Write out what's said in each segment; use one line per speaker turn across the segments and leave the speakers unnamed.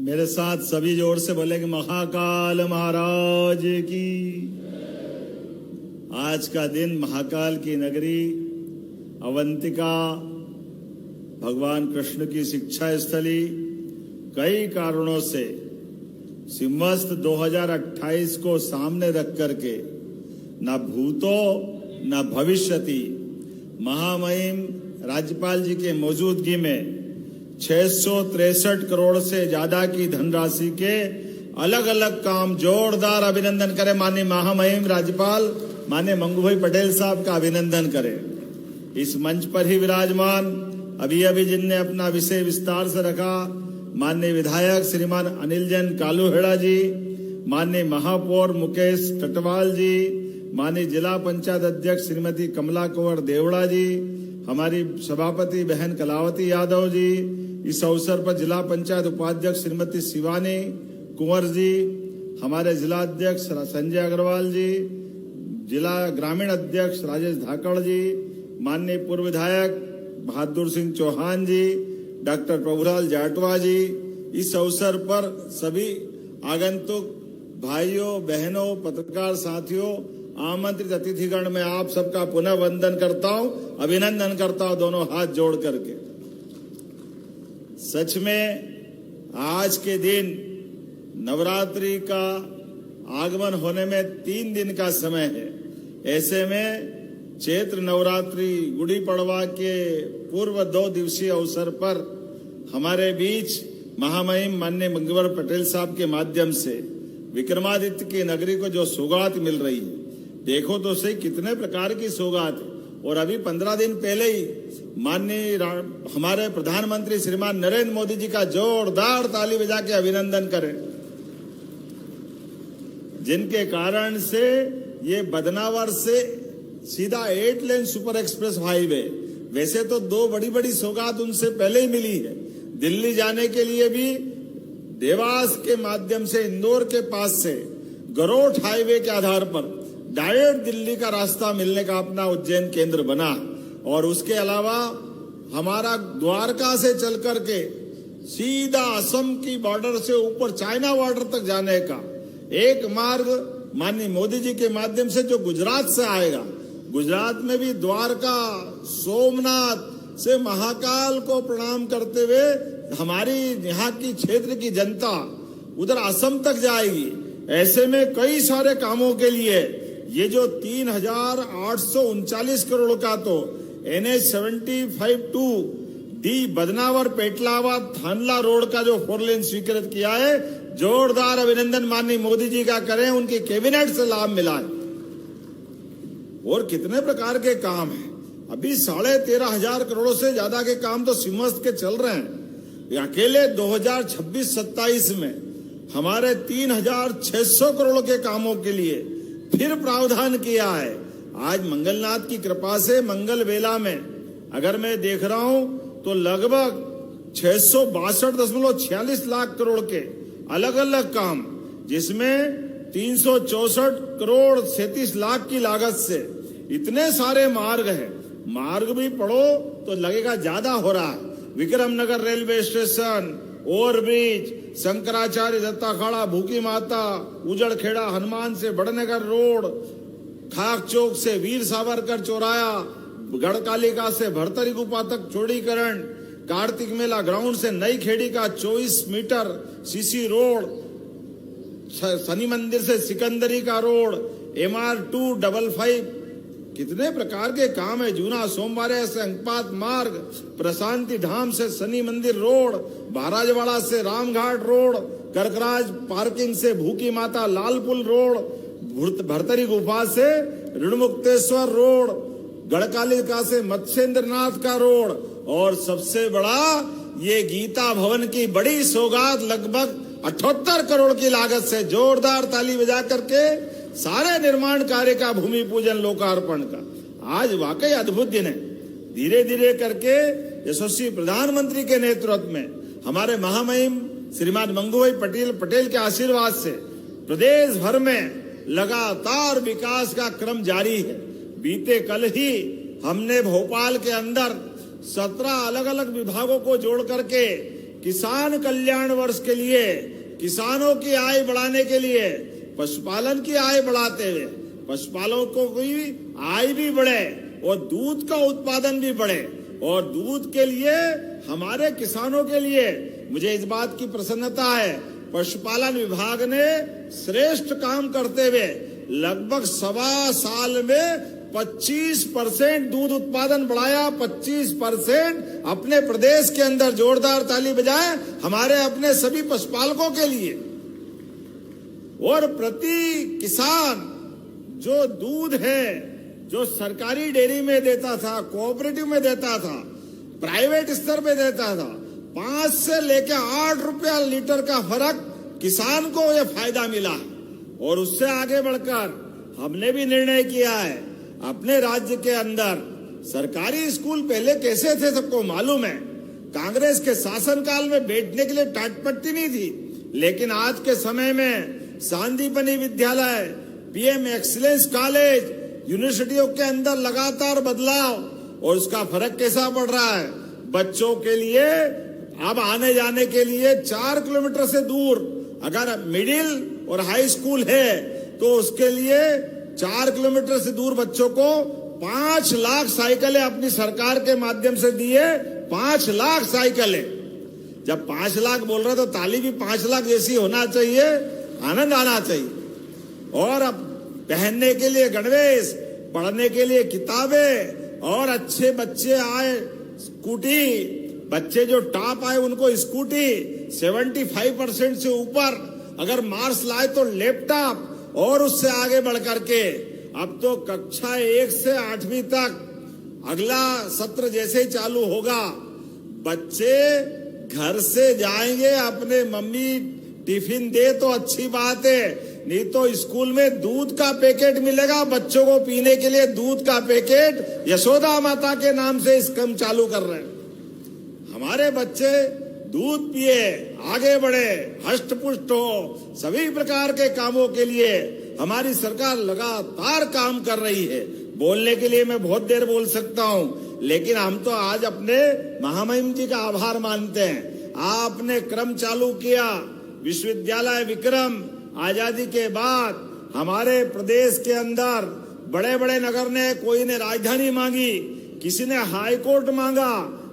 मेरे साथ सभी जोर से बोलेंगे महाकाल महाराज की। आज का दिन महाकाल की नगरी अवंतिका भगवान कृष्ण की शिक्षा स्थली कई कारणों से सिंहस्थ 2028 को सामने रख करके न भूतो न भविष्यति महामहिम राज्यपाल जी के मौजूदगी में 663 करोड़ से ज्यादा की धनराशि के अलग अलग काम जोरदार अभिनंदन करें। माननीय महामहिम राज्यपाल माननीय मंगूभाई पटेल साहब का अभिनंदन करें। इस मंच पर ही विराजमान अभी जिनने अपना विषय विस्तार से रखा, माननीय विधायक श्रीमान अनिल जैन कालूहेड़ा जी, माननीय महापौर मुकेश टटवाल जी, माननीय जिला पंचायत अध्यक्ष श्रीमती कमला कुंवर देवड़ा जी, हमारी सभापति बहन कलावती यादव जी, इस अवसर पर जिला पंचायत उपाध्यक्ष श्रीमती शिवानी कुंवर जी, हमारे जिला अध्यक्ष संजय अग्रवाल जी, जिला ग्रामीण अध्यक्ष राजेश धाकड़ जी, माननीय पूर्व विधायक बहादुर सिंह चौहान जी, डॉक्टर प्रभुलाल जाटवा जी, इस अवसर पर सभी आगंतुक भाइयों बहनों पत्रकार साथियों आमंत्रित अतिथिगण में आप सबका पुनः वंदन करता हूं, अभिनंदन करता हूं दोनों हाथ जोड़ करके। सच में आज के दिन नवरात्रि का आगमन होने में 3 दिन का समय है। ऐसे में चैत्र नवरात्रि गुड़ी पड़वा के पूर्व 2 दिवसीय अवसर पर हमारे बीच महामहिम माननीय मंगूभाई पटेल साहब के माध्यम से विक्रमादित्य की नगरी को जो सौगात मिल रही है, देखो तो सही कितने प्रकार की सौगात है। और अभी 15 दिन पहले ही माननीय हमारे प्रधानमंत्री श्रीमान नरेंद्र मोदी जी का जोरदार ताली बजा के अभिनंदन करें, जिनके कारण से ये बदनावर से सीधा 8 लेन सुपर एक्सप्रेस हाईवे, वैसे तो 2 बड़ी सौगात उनसे पहले ही मिली है। दिल्ली जाने के लिए भी देवास के माध्यम से इंदौर के पास से गरोठ हाईवे के आधार पर डायरेक्ट दिल्ली का रास्ता मिलने का अपना उज्जैन केंद्र बना। और उसके अलावा हमारा द्वारका से चल करके सीधा असम की बॉर्डर से ऊपर चाइना बॉर्डर तक जाने का एक मार्ग माननीय मोदी जी के माध्यम से जो गुजरात से आएगा, गुजरात में भी द्वारका सोमनाथ से महाकाल को प्रणाम करते हुए हमारी यहाँ की क्षेत्र की जनता उधर असम तक जाएगी। ऐसे में कई सारे कामों के लिए ये जो 3,839 करोड़ का तो NH 75-2 डी बदनावर पेटलावा थानला रोड का जो 4 लेन स्वीकृत किया है, जोरदार अभिनंदन माननीय मोदी जी का करें, उनकी कैबिनेट से लाभ मिला है। और कितने प्रकार के काम हैं, अभी 13,500 करोड़ से ज्यादा के काम तो सिंहस्थ के चल रहे हैं। अकेले 2026-27 में हमारे 3,600 करोड़ के कामों के लिए फिर प्रावधान किया है। आज मंगलनाथ की कृपा से मंगल बेला में अगर मैं देख रहा हूं तो लगभग 662.46 लाख करोड़ के अलग अलग काम, जिसमें 364 करोड़ 37 लाख की लागत से इतने सारे मार्ग हैं। मार्ग भी पढ़ो तो लगेगा ज्यादा हो रहा है। Vikramnagar railway station, overbridge, Shankaracharya Dattakhada, Bhukhi Mata, उजड़खेड़ा Hanuman से बड़नगर रोड, खाक चौक से वीर सावरकर चौराया, गढ़कालिका से भरतरी गुफा तक चौड़ीकरण, कार्तिक मेला ग्राउंड से नई खेड़ी का 24 मीटर सीसी रोड, शनि मंदिर से सिकंदरी का रोड, MR 255, कितने प्रकार के काम है। जूना सोमवार से अंकपात मार्ग, प्रशांति धाम से शनि मंदिर रोड, महाराजवाड़ा से रामघाट रोड, करकराज पार्किंग से भूखी माता लालपुल रोड, भरतरी गुफा से ऋणमुक्तेश्वर रोड, गढ़कालिका से मत्स्येंद्रनाथ का रोड, और सबसे बड़ा ये गीता भवन की बड़ी सौगात लगभग 78 करोड़ की लागत से जोरदार ताली बजा करके सारे निर्माण कार्य का भूमि पूजन लोकार्पण का आज वाकई अद्भुत दिन है। धीरे धीरे करके यशस्वी प्रधानमंत्री के नेतृत्व में हमारे महामहिम श्रीमान मंगूभाई पटेल के आशीर्वाद से प्रदेश भर में लगातार विकास का क्रम जारी है। बीते कल ही हमने भोपाल के अंदर 17 अलग अलग विभागों को जोड़ करके किसान कल्याण वर्ष के लिए, किसानों की आय बढ़ाने के लिए, पशुपालन की आय बढ़ाते हुए पशुपालकों की आय भी बढ़े और दूध का उत्पादन भी बढ़े। और दूध के लिए हमारे किसानों के लिए मुझे इस बात की प्रसन्नता है, पशुपालन विभाग ने श्रेष्ठ काम करते हुए लगभग 1.25 साल में 25% दूध उत्पादन बढ़ाया। 25% अपने प्रदेश के अंदर। जोरदार ताली बजाएं हमारे अपने सभी पशुपालकों के लिए। और प्रति किसान जो दूध है, जो सरकारी डेयरी में देता था, कोऑपरेटिव में देता था, प्राइवेट स्तर पे देता था, 5 से लेकर 8 रुपया लीटर का फर्क किसान को यह फायदा मिला। और उससे आगे बढ़कर हमने भी निर्णय किया है, अपने राज्य के अंदर सरकारी स्कूल पहले कैसे थे सबको मालूम है। कांग्रेस के शासनकाल में बैठने के लिए टाटपट्टी नहीं थी, लेकिन आज के समय में सांदीपनि विद्यालय, पीएम एक्सीलेंस कॉलेज, यूनिवर्सिटियों के अंदर लगातार बदलाव। और उसका फर्क कैसा पड़ रहा है बच्चों के लिए। अब आने जाने के लिए 4 किलोमीटर से दूर अगर मिडिल और हाई स्कूल है तो उसके लिए 4 किलोमीटर से दूर बच्चों को 5 लाख साइकिलें अपनी सरकार के माध्यम से दिए। 5 लाख साइकिलें। जब 5 लाख बोल रहे तो ताली भी 5 लाख जैसी होना चाहिए, आनंद आना चाहिए। और अब पहनने के लिए गणवेश, पढ़ने के लिए किताबें, और अच्छे बच्चे आए स्कूटी, बच्चे जो टॉप आए उनको स्कूटी, 75% से ऊपर अगर मार्क्स लाए तो लैपटॉप। और उससे आगे बढ़ करके अब तो कक्षा 1 से 8वीं तक अगला सत्र जैसे ही चालू होगा, बच्चे घर से जाएंगे, अपने मम्मी टिफिन दे तो अच्छी बात है, नहीं तो स्कूल में दूध का पैकेट मिलेगा बच्चों को पीने के लिए। दूध का पैकेट यशोदा माता के नाम से स्कीम चालू कर रहे हैं। हमारे बच्चे दूध पिए, आगे बढ़े, हष्ट पुष्ट हो। सभी प्रकार के कामों के लिए हमारी सरकार लगातार काम कर रही है। बोलने के लिए मैं बहुत देर बोल सकता हूं, लेकिन हम तो आज अपने महामहिम जी का आभार मानते हैं। आपने क्रम चालू किया, विश्वविद्यालय विक्रम। आजादी के बाद हमारे प्रदेश के अंदर बड़े बड़े नगर ने, कोई ने राजधानी मांगी, किसी ने हाई कोर्ट मांगा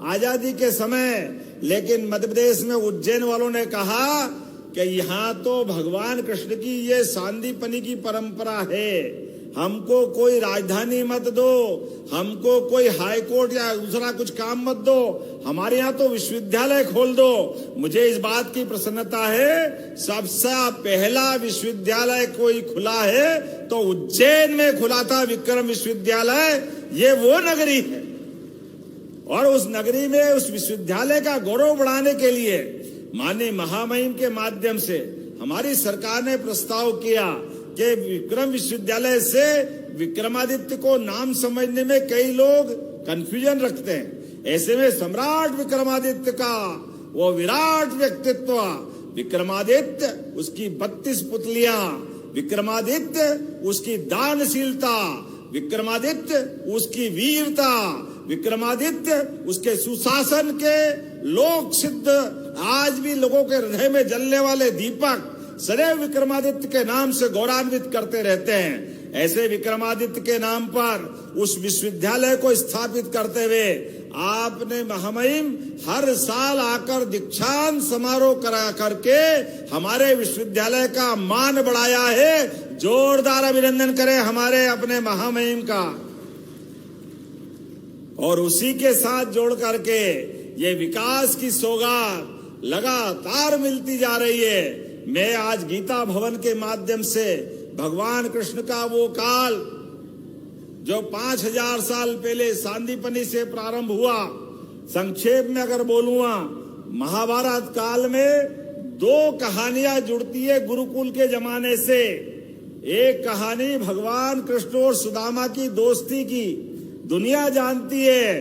आजादी के समय। लेकिन मध्य प्रदेश में उज्जैन वालों ने कहा कि यहाँ तो भगवान कृष्ण की ये सांदीपनि की परंपरा है, हमको कोई राजधानी मत दो, हमको कोई हाई कोर्ट या दूसरा कुछ काम मत दो, हमारे यहाँ तो विश्वविद्यालय खोल दो। मुझे इस बात की प्रसन्नता है, सबसे पहला विश्वविद्यालय कोई खुला है तो उज्जैन में खुला था, विक्रम विश्वविद्यालय। ये वो नगरी है और उस नगरी में उस विश्वविद्यालय का गौरव बढ़ाने के लिए माननीय महामहिम के माध्यम से हमारी सरकार ने प्रस्ताव किया कि विक्रम विश्वविद्यालय से विक्रमादित्य को नाम समझने में कई लोग कंफ्यूजन रखते हैं। ऐसे में सम्राट विक्रमादित्य का वो विराट व्यक्तित्व, विक्रमादित्य उसकी 32 पुतलियां, विक्रमादित्य उसकी दानशीलता, विक्रमादित्य उसकी वीरता, विक्रमादित्य उसके सुशासन के लोक सिद्ध, आज भी लोगों के हृदय में जलने वाले दीपक सदैव विक्रमादित्य के नाम से गौरवान्वित करते रहते हैं। ऐसे विक्रमादित्य के नाम पर उस विश्वविद्यालय को स्थापित करते हुए आपने महामहिम हर साल आकर दीक्षांत समारोह करा करके हमारे विश्वविद्यालय का मान बढ़ाया है। जोरदार अभिनंदन करें हमारे अपने महामहिम का। और उसी के साथ जोड़ करके ये विकास की सौगात लगातार मिलती जा रही है। मैं आज गीता भवन के माध्यम से भगवान कृष्ण का वो काल जो 5000 साल पहले सांदीपनि से प्रारंभ हुआ, संक्षेप में अगर बोलूंगा, महाभारत काल में 2 कहानियां जुड़ती है गुरुकुल के जमाने से। एक कहानी भगवान कृष्ण और सुदामा की दोस्ती की। दुनिया जानती है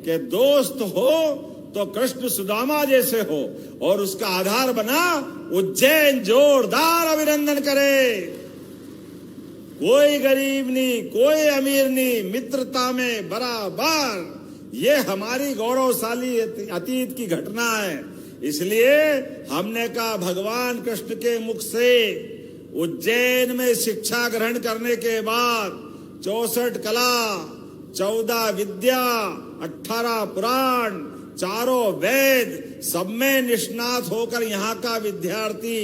कि दोस्त हो तो कृष्ण सुदामा जैसे हो, और उसका आधार बना उज्जैन। जोरदार अभिनंदन करें। कोई गरीब नहीं, कोई अमीर नहीं, मित्रता में बराबर। ये हमारी गौरवशाली अतीत की घटना है। इसलिए हमने कहा भगवान कृष्ण के मुख से उज्जैन में शिक्षा ग्रहण करने के बाद 64 कला, 14 विद्या, 18 पुराण, चारों वेद, सब में निष्णात होकर यहाँ का विद्यार्थी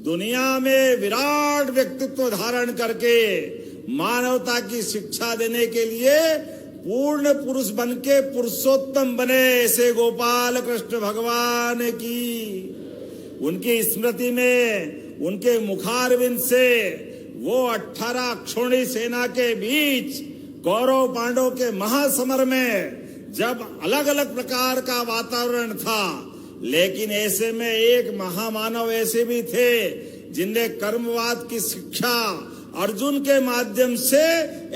दुनिया में विराट व्यक्तित्व धारण करके मानवता की शिक्षा देने के लिए पूर्ण पुरुष बन के पुरुषोत्तम बने, ऐसे गोपाल कृष्ण भगवान की। उनकी स्मृति में उनके मुखारविंद से वो 18 अक्षौणी सेना के बीच कौरव पांडव के महासमर में जब अलग अलग प्रकार का वातावरण था, लेकिन ऐसे में एक महामानव ऐसे भी थे जिनने कर्मवाद की शिक्षा अर्जुन के माध्यम से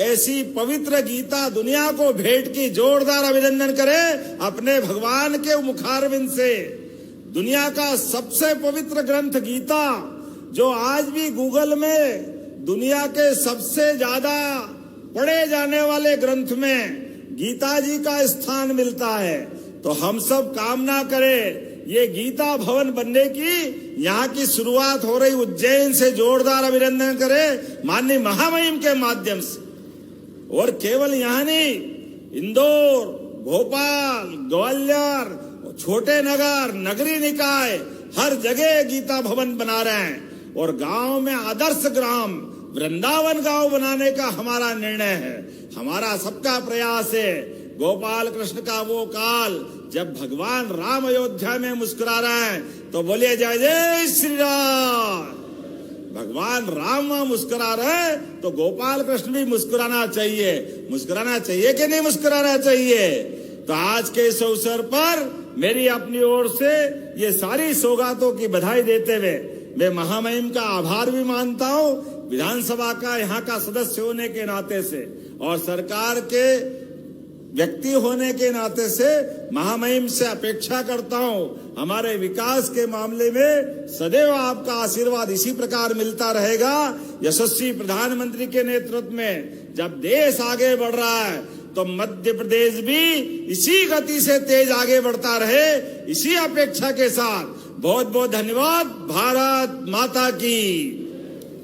ऐसी पवित्र गीता दुनिया को भेंट की। जोरदार अभिनंदन करें अपने भगवान के मुखारविंद से। दुनिया का सबसे पवित्र ग्रंथ गीता, जो आज भी गूगल में दुनिया के सबसे ज्यादा पढ़े जाने वाले ग्रंथ में गीता जी का स्थान मिलता है। तो हम सब कामना करें ये गीता भवन बनने की, यहाँ की शुरुआत हो रही उज्जैन से। जोरदार अभिनंदन करें माननीय महामहिम के माध्यम से। और केवल यहाँ नहीं, इंदौर, भोपाल, ग्वालियर, छोटे नगर, नगरी निकाय, हर जगह गीता भवन बना रहे हैं। और गांव में आदर्श ग्राम वृंदावन गांव बनाने का हमारा निर्णय है, हमारा सबका प्रयास है। गोपाल कृष्ण का वो काल जब भगवान राम अयोध्या में मुस्कुरा रहे हैं, तो बोलिए जय जय श्री राम। भगवान राम मुस्कुरा रहे हैं तो गोपाल कृष्ण भी मुस्कुराना चाहिए। मुस्कुराना चाहिए कि नहीं मुस्कुराना चाहिए? तो आज के इस अवसर पर मेरी अपनी ओर से ये सारी सौगातों की बधाई देते हुए मैं महामहिम का आभार भी मानता हूँ, विधानसभा का यहाँ का सदस्य होने के नाते से और सरकार के व्यक्ति होने के नाते से महामहिम से अपेक्षा करता हूँ हमारे विकास के मामले में सदैव आपका आशीर्वाद इसी प्रकार मिलता रहेगा। यशस्वी प्रधानमंत्री के नेतृत्व में जब देश आगे बढ़ रहा है तो मध्य प्रदेश भी इसी गति से तेज आगे बढ़ता रहे, इसी अपेक्षा के साथ बहुत बहुत धन्यवाद। भारत माता की।